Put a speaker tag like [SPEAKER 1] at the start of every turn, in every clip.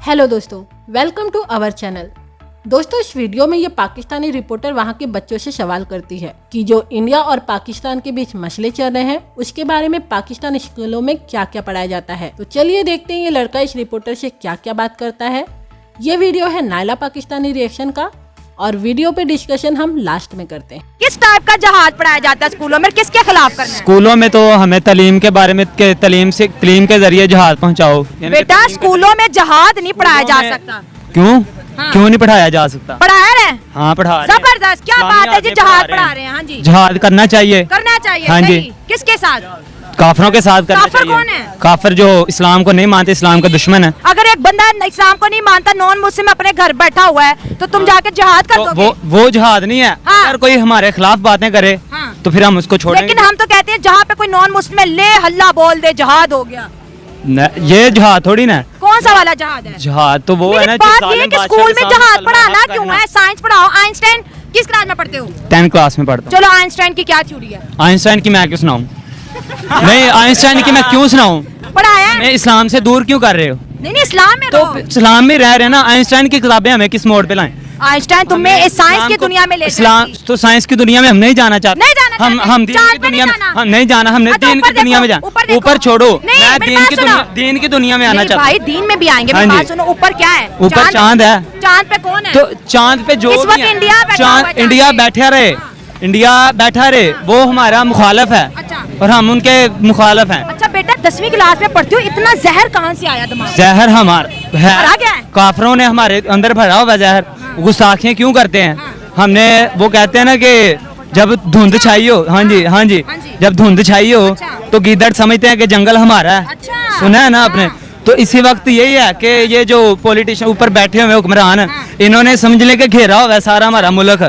[SPEAKER 1] Hello दोस्तों, welcome to our channel. दोस्तों, इस वीडियो में ये पाकिस्तानी रिपोर्टर वहाँ के बच्चों से सवाल करती है कि जो इंडिया और पाकिस्तान के बीच मसले चल रहे हैं उसके बारे में पाकिस्तान स्कूलों में क्या क्या पढ़ाया जाता है। तो चलिए देखते हैं ये लड़का इस रिपोर्टर से क्या क्या बात करता है। ये वीडियो है नायला पाकिस्तानी रिएक्शन का और वीडियो पे डिस्कशन हम लास्ट में करते हैं।
[SPEAKER 2] किस टाइप का जहाज पढ़ाया जाता है स्कूलों में, किसके खिलाफ करना है?
[SPEAKER 3] स्कूलों में तो हमें तालीम के बारे में तालीम के जरिए जहाज पहुंचाओ।
[SPEAKER 2] बेटा स्कूलों में जहाज नहीं पढ़ाया जा सकता।
[SPEAKER 3] क्यों?
[SPEAKER 2] हाँ।
[SPEAKER 3] क्यों नहीं पढ़ाया जा सकता?
[SPEAKER 2] पढ़ा रहे हैं।
[SPEAKER 3] हाँ, पढ़ा रहे हैं।
[SPEAKER 2] जबरदस्त, क्या बात है जी, जहाज पढ़ा रहे हैं। हाँ जी,
[SPEAKER 3] जहाज करना चाहिए।
[SPEAKER 2] करना चाहिए।
[SPEAKER 3] हाँ जी।
[SPEAKER 2] किसके साथ?
[SPEAKER 3] काफिरों के साथ करना
[SPEAKER 2] काफिर
[SPEAKER 3] चाहिए।
[SPEAKER 2] कौन है?
[SPEAKER 3] काफिर जो इस्लाम को नहीं मानते, इस्लाम का दुश्मन है।
[SPEAKER 2] अगर एक बंदा इस्लाम को नहीं मानता, नॉन मुस्लिम अपने घर बैठा हुआ है, तो तुम जाके जहाज कर दोगे?
[SPEAKER 3] वो जहाज नहीं है।
[SPEAKER 2] हाँ।
[SPEAKER 3] अगर कोई हमारे खिलाफ बातें करे
[SPEAKER 2] हाँ।
[SPEAKER 3] तो फिर हम उसको छोड़ेंगे।
[SPEAKER 2] लेकिन हम तो कहते हैं जहाँ पे कोई नॉन मुस्लिम है, ले हल्ला बोल दे, जहाज हो गया।
[SPEAKER 3] ये जहाज थोड़ी ना।
[SPEAKER 2] कौन सा वाला जहाज है?
[SPEAKER 3] जहाज तो वो है ना।
[SPEAKER 2] बात ये है कि स्कूल में जहाज पढ़ाना क्यों है? साइंस पढ़ाओ। आइंस्टाइन किस क्लास में पढ़ते हो?
[SPEAKER 3] 10th क्लास में पढ़ता हूँ।
[SPEAKER 2] चलो, आइंस्टाइन की क्या थ्योरी है?
[SPEAKER 3] आइंस्टाइन की मैं क्यों सुनाऊं? नहीं, आइंस्टाइन की मैं क्यों सुनाऊं?
[SPEAKER 2] पढ़ाया है?
[SPEAKER 3] मैं इस्लाम से दूर क्यों कर रहे हो?
[SPEAKER 2] नहीं, इस्लाम में
[SPEAKER 3] तो
[SPEAKER 2] रहो।
[SPEAKER 3] इस्लाम में रह रहे ना। आइंस्टाइन की किताबें हमें किस मोड़ पे लाएं?
[SPEAKER 2] आइंस्टाइन तुम्हें इस साइंस की दुनिया में ले
[SPEAKER 3] इस्लाम तो साइंस की दुनिया में हम नहीं जाना चाहते।
[SPEAKER 2] नहीं जाना चाहते।
[SPEAKER 3] हम दीन की दुनिया में हम नहीं जाना। हमने
[SPEAKER 2] अच्छा,
[SPEAKER 3] दीन की दुनिया में जाना। ऊपर छोड़ो, मैं दीन की दुनिया में आना चाहता हूँ।
[SPEAKER 2] भाई दीन में भी आएंगे।
[SPEAKER 3] हाँ
[SPEAKER 2] बात
[SPEAKER 3] जी।
[SPEAKER 2] सुनो, ऊपर क्या है?
[SPEAKER 3] ऊपर चांद है।
[SPEAKER 2] चांद पे कौन है?
[SPEAKER 3] तो चांद पे जो
[SPEAKER 2] इस वक्त
[SPEAKER 3] भी है,
[SPEAKER 2] इंडिया बैठा हुआ है चांद
[SPEAKER 3] इंडिया
[SPEAKER 2] पे।
[SPEAKER 3] बैठा रहे। इंडिया बैठा रहे, वो हमारा मुखालफ है।
[SPEAKER 2] अच्छा।
[SPEAKER 3] और हम उनके मुखालफ हैं।
[SPEAKER 2] अच्छा बेटा, 10वीं क्लास में पढ़ते हो, इतना जहर कहाँ से आया दिमाग में?
[SPEAKER 3] जहर हमारा
[SPEAKER 2] भरा गया है?
[SPEAKER 3] काफरों ने हमारे अंदर भरा हुआ जहर। गुस्ताखियाँ क्यों करते हैं? हमने वो कहते हैं ना कि जब धुंध छाई हो। हाँ जी, हाँ जी,
[SPEAKER 2] हाँ जी।
[SPEAKER 3] जब धुंध छाई हो
[SPEAKER 2] अच्छा।
[SPEAKER 3] तो गीदड़ समझते हैं कि जंगल हमारा है।
[SPEAKER 2] अच्छा।
[SPEAKER 3] सुना है ना आपने?
[SPEAKER 2] हाँ।
[SPEAKER 3] तो इसी वक्त यही है कि ये जो पॉलिटिशियन ऊपर बैठे हुए हुक्मरान हैं, इन्होंने समझ ले के घेरा हुआ है सारा हमारा मुल्क।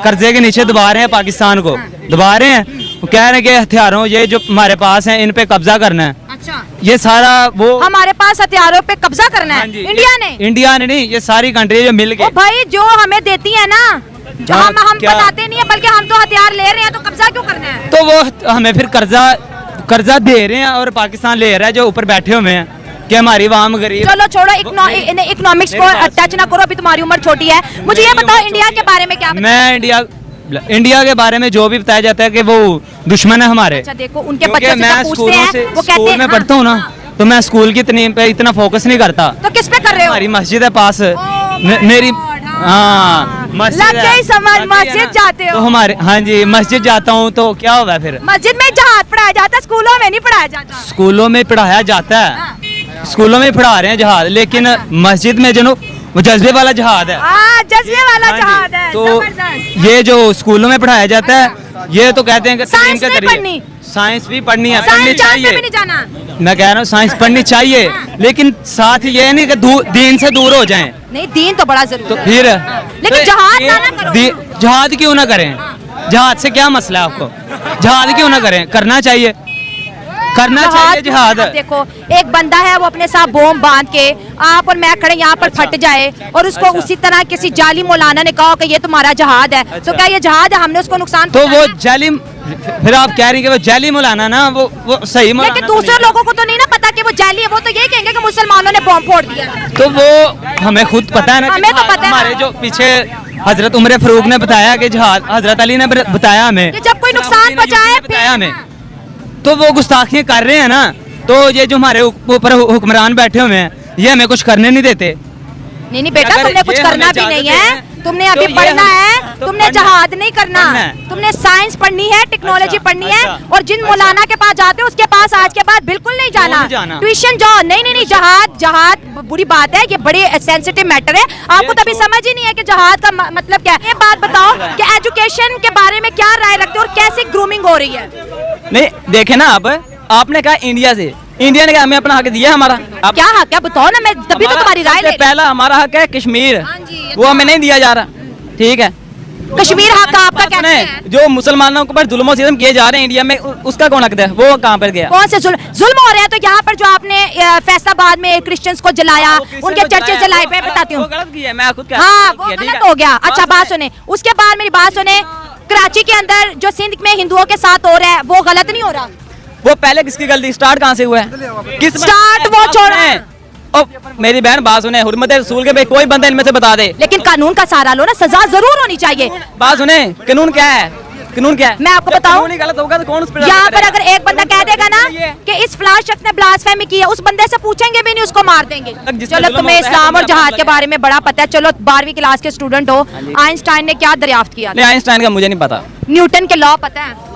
[SPEAKER 3] कर्जे के नीचे दबा रहे हैं पाकिस्तान को, दबा रहे हैं। वो कह रहे हैं कि हथियारों ये जो हमारे पास हैं इन पे कब्जा करना है।
[SPEAKER 2] अच्छा,
[SPEAKER 3] ये सारा वो
[SPEAKER 2] हमारे पास हथियारों पे कब्जा करना है।
[SPEAKER 3] हाँ जी,
[SPEAKER 2] इंडिया ने
[SPEAKER 3] नहीं, ये सारी कंट्री जो मिल
[SPEAKER 2] ओ
[SPEAKER 3] के
[SPEAKER 2] भाई, जो हमें देती है ना, जो
[SPEAKER 3] हाँ,
[SPEAKER 2] हम
[SPEAKER 3] क्या?
[SPEAKER 2] बताते नहीं है, बल्कि हम तो हथियार ले रहे हैं, तो कब्जा क्यों करना है?
[SPEAKER 3] तो वो हमें फिर कर्जा दे रहे हैं और पाकिस्तान ले रहा है जो ऊपर बैठे हुए हैं कि हमारी वाम गरीब।
[SPEAKER 2] चलो छोड़ो, इकोनॉमिक्स को टच ना करो, अभी तुम्हारी उम्र छोटी है। मुझे ये बताओ, इंडिया के बारे में क्या बताओ?
[SPEAKER 3] मैं इंडिया के बारे में जो भी बताया जाता है कि वो दुश्मन है हमारे।
[SPEAKER 2] अच्छा देखो, उनके
[SPEAKER 3] क्योंकि
[SPEAKER 2] बच्चों से
[SPEAKER 3] मैं
[SPEAKER 2] जब पूछते हैं, वो कहते
[SPEAKER 3] स्कूल
[SPEAKER 2] हैं
[SPEAKER 3] में
[SPEAKER 2] हाँ,
[SPEAKER 3] पढ़ता हूँ ना,
[SPEAKER 2] हाँ।
[SPEAKER 3] तो मैं स्कूल की पे इतना फोकस नहीं करता।
[SPEAKER 2] तो किस पे कर रहे हो?
[SPEAKER 3] हमारी मस्जिद है पास। मेरी हाँ, मस्जिद
[SPEAKER 2] लग गई समझ, मस्जिद जाते
[SPEAKER 3] तो
[SPEAKER 2] हो?
[SPEAKER 3] हमारे हाँ जी, मस्जिद जाता हूँ। तो क्या होगा फिर?
[SPEAKER 2] मस्जिद में जहाज पढ़ाया जाता है, स्कूलों में नहीं पढ़ाया जाता।
[SPEAKER 3] स्कूलों में पढ़ाया जाता है, स्कूलों में पढ़ा रहे हैं जहाज, लेकिन मस्जिद में जो वो जज्बे वाला जहाज है।
[SPEAKER 2] हाँ, जज्बे वाला
[SPEAKER 3] हाँ जी,
[SPEAKER 2] जहाज है।
[SPEAKER 3] तो
[SPEAKER 2] जबरदस्त।
[SPEAKER 3] ये जो स्कूलों में पढ़ाया जाता है, ये तो कहते हैं कि तालीम
[SPEAKER 2] साइंस
[SPEAKER 3] के
[SPEAKER 2] नहीं
[SPEAKER 3] जरिए
[SPEAKER 2] पढ़नी।
[SPEAKER 3] साइंस भी पढ़नी है, पढ़नी
[SPEAKER 2] साइंस चांद पे भी
[SPEAKER 3] चाहिए।
[SPEAKER 2] नहीं जाना।
[SPEAKER 3] मैं कह रहा हूँ साइंस पढ़नी चाहिए, लेकिन साथ ही ये नहीं कि दीन से दूर हो जाएं।
[SPEAKER 2] नहीं, दीन तो बड़ा जरूरी
[SPEAKER 3] तो
[SPEAKER 2] है।
[SPEAKER 3] फिर
[SPEAKER 2] लेकिन
[SPEAKER 3] तो
[SPEAKER 2] जहाज
[SPEAKER 3] ये
[SPEAKER 2] ना करो।
[SPEAKER 3] जहाज क्यों ना करें? जहाज से क्या मसला है आपको? जहाज क्यों ना करें? करना चाहिए, करना चाहिए जहाज।
[SPEAKER 2] अब देखो, एक बंदा है, वो अपने साथ बॉम्ब बांध के आप और मैं खड़े यहाँ पर फट जाए, और उसको उसी तरह किसी जाली मौलाना ने कहा कि ये तुम्हारा जहाज है, तो क्या ये जहाज है? हमने उसको नुकसान
[SPEAKER 3] तो वो
[SPEAKER 2] पहुंचाया?
[SPEAKER 3] जाली, फिर आप कह रही हैं कि वो जाली मौलाना ना, वो सही मौलाना।
[SPEAKER 2] लेकिन दूसरे लोगों को तो नहीं ना पता कि वो जाली है। वो तो ये कहेंगे कि मुसलमानों ने बॉम्ब फोड़ दिया।
[SPEAKER 3] तो वो हमें खुद पता है ना,
[SPEAKER 2] हमें तो पता है।
[SPEAKER 3] हमारे जो पीछे हजरत उमर फारूक ने बताया कि जहाज, हजरत अली ने बताया हमें
[SPEAKER 2] कि जब कोई नुकसान पहुंचाए,
[SPEAKER 3] बताया हमें, तो वो गुस्ताखियां कर रहे हैं ना। तो ये जो हमारे ऊपर हुक्मरान बैठे हुए हैं, ये हमें कुछ करने नहीं देते।
[SPEAKER 2] नहीं बेटा,
[SPEAKER 3] अगर
[SPEAKER 2] तुमने कुछ
[SPEAKER 3] ये
[SPEAKER 2] करना
[SPEAKER 3] हमें
[SPEAKER 2] भी नहीं
[SPEAKER 3] इजाजत
[SPEAKER 2] है।
[SPEAKER 3] दें,
[SPEAKER 2] तुमने
[SPEAKER 3] तो
[SPEAKER 2] अभी
[SPEAKER 3] ये
[SPEAKER 2] पढ़ना है,
[SPEAKER 3] तो
[SPEAKER 2] तुमने
[SPEAKER 3] पढ़ना
[SPEAKER 2] जहाज नहीं करना,
[SPEAKER 3] पढ़ना है।
[SPEAKER 2] तुमने साइंस पढ़नी है, टेक्नोलॉजी
[SPEAKER 3] अच्छा,
[SPEAKER 2] पढ़नी है।
[SPEAKER 3] अच्छा,
[SPEAKER 2] और जिन मौलाना के पास जाते हो उसके पास आज के बाद बिल्कुल नहीं जाना। ट्यूशन जाओ। नहीं, जहाज बुरी बात है, ये बड़ी सेंसिटिव मैटर है। आपको तभी समझ ही नहीं है कि जहाज का मतलब क्या है। ये बात बताओ कि एजुकेशन के बारे में क्या राय रखते हो और कैसे ग्रूमिंग हो रही है?
[SPEAKER 4] नहीं देखे ना, आपने कहा इंडिया से, इंडिया ने क्या हमें अपना हक दिया हमारा? आप
[SPEAKER 2] क्या हक है बताओ ना, मैं तभी तो तुम्हारी राय ले रही
[SPEAKER 4] पहला हमारा हक है कश्मीर,
[SPEAKER 2] हाँ जी,
[SPEAKER 4] वो हमें नहीं दिया जा रहा। ठीक है,
[SPEAKER 2] हूँ। कश्मीर हक आपका कैसे है?
[SPEAKER 4] जो मुसलमानों के ऊपर जुल्म सितम किए जा रहे हैं इंडिया में, उसका कौन हक है? वो कहाँ पर गया?
[SPEAKER 2] कौन से जुल्म हो रहे हैं? तो यहाँ पर जो आपने फैसलाबाद में क्रिश्चियंस को जलाया, उनके चर्चे से लाइव पे बताती हूँ।
[SPEAKER 4] गलत किया, मैं खुद
[SPEAKER 2] हाँ, वो गलत हो गया। अच्छा बात सुने, उसके बाद मेरी बात सुने, कराची के अंदर जो सिंध में हिंदुओं के साथ हो रहा है, वो गलत नहीं हो रहा?
[SPEAKER 4] वो पहले किसकी गलती? स्टार्ट कहाँ से हुआ है? किस
[SPEAKER 2] स्टार्ट वो छोड़ा है।
[SPEAKER 4] मेरी बहन बात सुने, हुर्मत रसूल के भाई कोई बंदा इनमें से बता दे।
[SPEAKER 2] लेकिन कानून का सहारा लो ना, सजा जरूर होनी चाहिए।
[SPEAKER 4] बात सुने, कानून क्या है, कानून क्या है?
[SPEAKER 2] मैं आपको बताऊं,
[SPEAKER 4] कानून ही गलत होगा तो कौन उस पर
[SPEAKER 2] यहाँ पर अगर एक बंदा कह देगा ना कि इस फलां शख्स ने ब्लास्फेमी की है, उस बंदे से पूछेंगे भी नहीं, उसको मार देंगे। चलो तुम्हें इस्लाम और जहाद के बारे में बड़ा पता है, चलो 12वीं क्लास के स्टूडेंट हो, आइंस्टाइन ने क्या दरियाफ्त किया?
[SPEAKER 4] नहीं, आइंस्टाइन का मुझे नहीं पता।
[SPEAKER 2] न्यूटन के लॉ पता है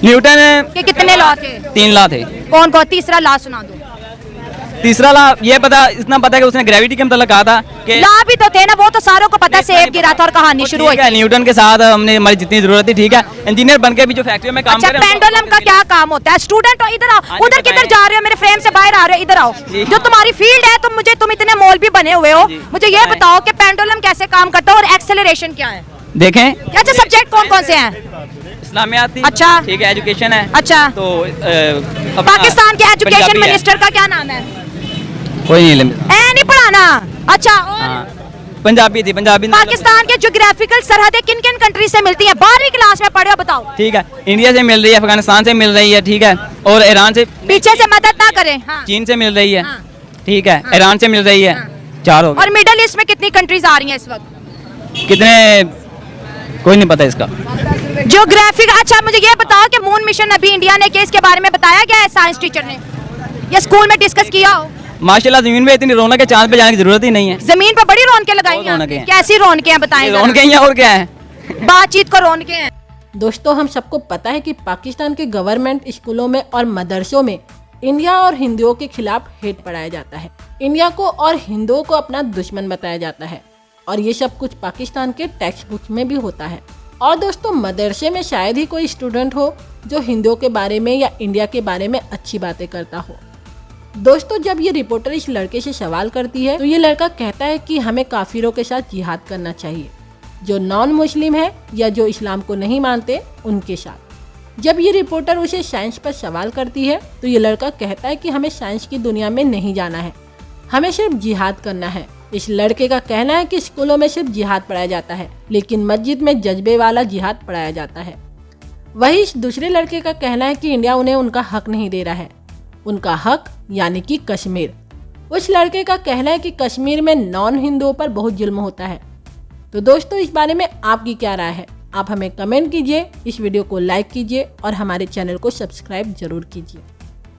[SPEAKER 4] न्यूटन
[SPEAKER 2] कि कितने लॉ थे?
[SPEAKER 4] 3 लॉ थे।
[SPEAKER 2] कौन कौन? तीसरा लॉ सुना दो।
[SPEAKER 4] तीसरा लॉ ये पता, इतना पता है कि उसने ग्रेविटी के मतलब कहा था कि
[SPEAKER 2] लॉ भी तो थे ना, वो तो सारों को पता है। सेब गिरा था और कहानी शुरू हुई।
[SPEAKER 4] न्यूटन के साथ हमने हमारी जितनी जरूरत थी, ठीक है, इंजीनियर बनके भी जो फैक्ट्री में काम
[SPEAKER 2] अच्छा,
[SPEAKER 4] कर रहे हैं।
[SPEAKER 2] पेंडुलम का क्या काम होता है? स्टूडेंट हो, इधर आओ। उधर किधर जा रहे हो? मेरे फ्रेम से बाहर आ रहे हो, इधर आओ। जो तुम्हारी फील्ड है, तुम इतने मौलवी बने हुए हो, मुझे ये बताओ कि पेंडुलम कैसे काम करता है और एक्सेलरेशन क्या है?
[SPEAKER 4] देखें,
[SPEAKER 2] अच्छा, सब्जेक्ट कौन कौन से हैं?
[SPEAKER 4] इस्लामियात थी,
[SPEAKER 2] अच्छा,
[SPEAKER 4] ठीक है, एजुकेशन है।
[SPEAKER 2] अच्छा,
[SPEAKER 4] तो
[SPEAKER 2] पाकिस्तान के एजुकेशन मिनिस्टर का क्या नाम है?
[SPEAKER 4] कोई नहीं,
[SPEAKER 2] नहीं पढ़ाना। अच्छा, और
[SPEAKER 4] पंजाबी थी, पंजाबी।
[SPEAKER 2] पाकिस्तान के ज्योग्राफिकल सरहदें किन किन कंट्री से मिलती हैं? 12वीं क्लास में पढ़े हो, बताओ।
[SPEAKER 4] ठीक है, इंडिया से मिल रही है, अफगानिस्तान से मिल रही है, ठीक है, और ईरान से,
[SPEAKER 2] पीछे से मदद ना करें। हाँ।
[SPEAKER 4] चीन से मिल रही है,
[SPEAKER 2] हाँ।
[SPEAKER 4] ठीक है, ईरान से मिल रही है, 4 हो गए।
[SPEAKER 2] और मिडल ईस्ट में कितनी कंट्रीज आ रही हैं इस वक्त?
[SPEAKER 4] कितने, कोई नहीं पता इसका।
[SPEAKER 2] ज्योग्राफिक। अच्छा, मुझे ये बताओ कि मून मिशन अभी इंडिया ने किया, इसके बारे में बताया गया है साइंस टीचर ने या स्कूल में डिस्कस किया हो?
[SPEAKER 4] माशाल्लाह जमीन पे इतनी रौनक है, चांद पे जाने की जरूरत ही नहीं है।
[SPEAKER 2] जमीन पर बड़ी रौनकें लगाई
[SPEAKER 4] बहुत रौनकें
[SPEAKER 2] हैं।
[SPEAKER 4] हैं।
[SPEAKER 2] कैसी रौनकें हैं बताएं जरा।
[SPEAKER 4] रौनकें ही हैं और क्या है?
[SPEAKER 2] बातचीत को रौनकें हैं।
[SPEAKER 1] दोस्तों, हम सबको पता है कि पाकिस्तान के गवर्नमेंट स्कूलों में और मदरसों में इंडिया और हिंदुओं के खिलाफ हेट पढ़ाया जाता है। इंडिया को और हिंदुओं को अपना दुश्मन बताया जाता है और ये सब कुछ पाकिस्तान के टेक्स्ट बुक में भी होता है। और दोस्तों, मदरसे में शायद ही कोई स्टूडेंट हो जो हिंदुओं के बारे में या इंडिया के बारे में अच्छी बातें करता हो। दोस्तों, जब ये रिपोर्टर इस लड़के से सवाल करती है तो ये लड़का कहता है कि हमें काफिरों के साथ जिहाद करना चाहिए, जो नॉन मुस्लिम है या जो इस्लाम को नहीं मानते उनके साथ। जब ये रिपोर्टर उसे साइंस पर सवाल करती है तो ये लड़का कहता है कि हमें साइंस की दुनिया में नहीं जाना है, हमें सिर्फ जिहाद करना है। इस लड़के का कहना है कि स्कूलों में सिर्फ जिहाद पढ़ाया जाता है, लेकिन मस्जिद में जज्बे वाला जिहाद पढ़ाया जाता है। वही इस दूसरे लड़के का कहना है कि इंडिया उन्हें उनका हक नहीं दे रहा है, उनका हक यानी कि कश्मीर। उस लड़के का कहना है कि कश्मीर में नॉन हिंदुओं पर बहुत जुल्म होता है। तो दोस्तों, इस बारे में आपकी क्या राय है? आप हमें कमेंट कीजिए, इस वीडियो को लाइक कीजिए और हमारे चैनल को सब्सक्राइब जरूर कीजिए।